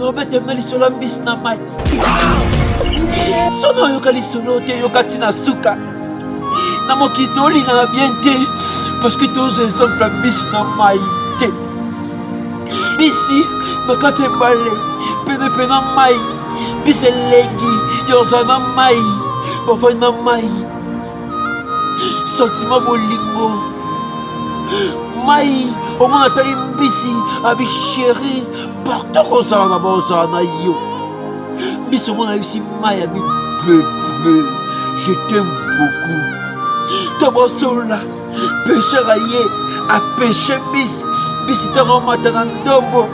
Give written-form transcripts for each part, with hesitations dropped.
Nobete lisolo mbisi na mai. Sono yoka lisolo te yoka tina suka. Na mokili tolinga na bien te parce que tozo exemple mbisi na mai te. Mbisi nakati ebale penepe na mai. Mbisi elengi yoza na mai bafai na mai. Sentiment bolingo mai omona tali mbisi abi chéri partout kozala na bozala na yo. Mbisi omona bisi mai abi bebe je t'aime beaucoup. Tobosola pécheur aye apêche mbisi. Mbisi ntango omata na ndombo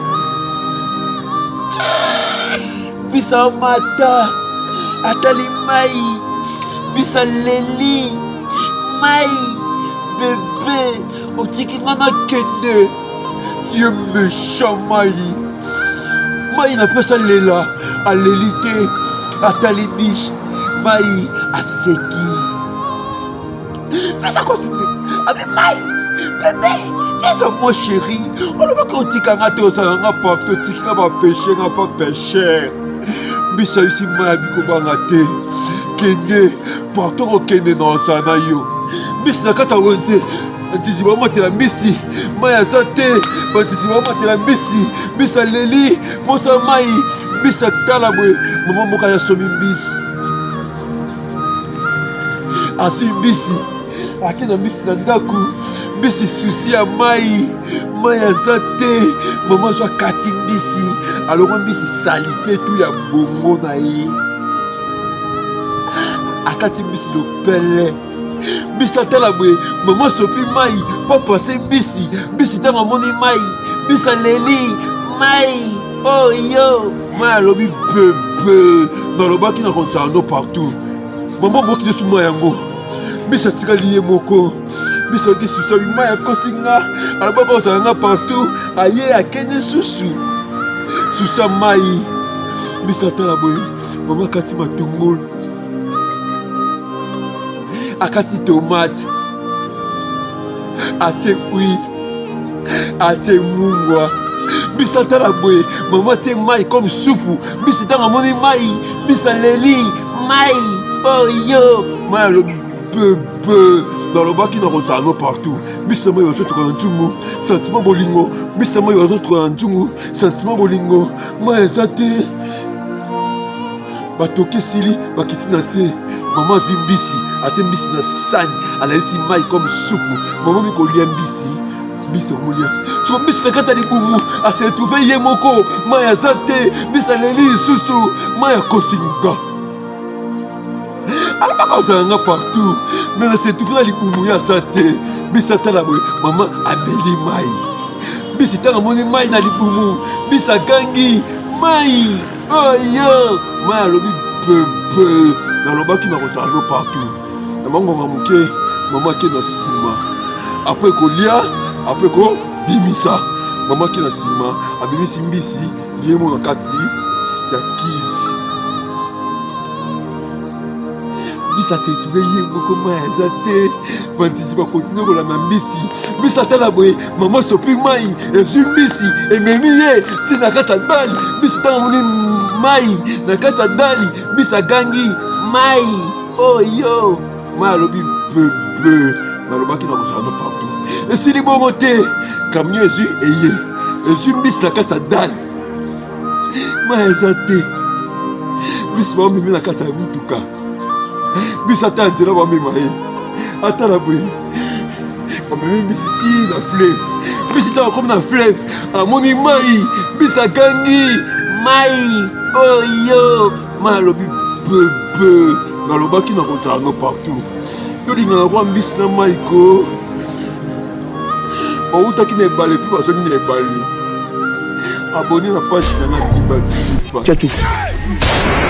mbisi amata atali mai. Mbisi aleli mai bébé otiki nga nakende. Dieu méchant mai. Mai napesa lela aleli te atali biso mai aseki. Pesa continue avec mai bébé tiens moi chéri olobaka otikanga te ozalanga partout otikinga bapeshe nga pa pécheur. Biso ayusi mai abikobanga te kende partout okende na ozala na yo. Mbisi na kati ya wenze ntiti bamatela mbisi mai aza te bantiti bamatela mbisi. Mbisi aleli mosa mai. Mbisi atala boye mama moko ayasomi mbisi asui mbisi ake na mbisi na ndako. Mbisi susi ya mai. Mai aza te mama azwa kati mbisi alongo mbisi sali te tu ya bongo na ye akati mbisi lopele. Mbisi atala boye mama sopi mai po pase mbisi. Mbisi ntango amoni mai mbisi aleli mai oyo mai alobi bebe nalobaki na kozala partout. Mama moki desu mai yango mbisi atikali ye moko. Mbisi oki susu mai akosi nga alobaka kozala nga partout aye akende susu susu ya mai. Mbisi atala boye mama akati matungulu akati tomate ate huile ate mungwa. Mbisi atala boye mama te mai comme supu. Mbisi ntango amoni mai mbisi aleli mai oyo mai alobi bebe nalobaki na kozala no partout. Mbisi na mai bazotoka na nzungu sentiment bolingo. Mbisi na mai bazotoka na nzungu sentiment bolingo. Mai eza te batoki esili bakiti na se. Mama azwi mbisi ate mbisi na sani alalisi mai comme supu. Mama mikolia mbisi mbisi akolia soko mbisi na kati ya libumu asetrouve ye moko mai aza te. Mbisi aleli lisusu mai akosinga alobaka ozala nga partout me nasetrouve na libumu ye aza te. Mbisi atala boye mama ameli mai. Mbisi ntango amoni mai na libumu mbisi agangi mai oyo mai alobi bebe nalobaki na kozala no partout. Na mangonga moke mama ake na nsima apres kolia apres kobimisa mama ake na nsima abimisi mbisi ye mo na kati ya kizi. Mbisi asetrouve ye moko mai aza te bantisi bakontinue kolanda mbisi. Mbisi atala boye mama sopi mai ezwi mbisi ememi ye ti na kati ya dali. Mbisi ntango amoni mai na kati ya dali mbisi agangi mai oyo mai alobi bebe nalobaki na kozala no partout. Esili bongo te camion ezwi eye ezwi mbisi na kati ya dali mai eza te. Mbisi baomemi na kati ya mutuka. Mbisi ata nzela bamema ye atala boye bamemi mbisi ti na fleuve. Mbisi ntango akomi na fleuve amoni mai mbisi agangi mai oyo mai alobi bebe nalobaki na kozala no partout. Tolingana kwa mbisi na mai ko bautaki na ebale mpe bazongi na ebale. Abonne na page na nga Diba. Ciao ciao.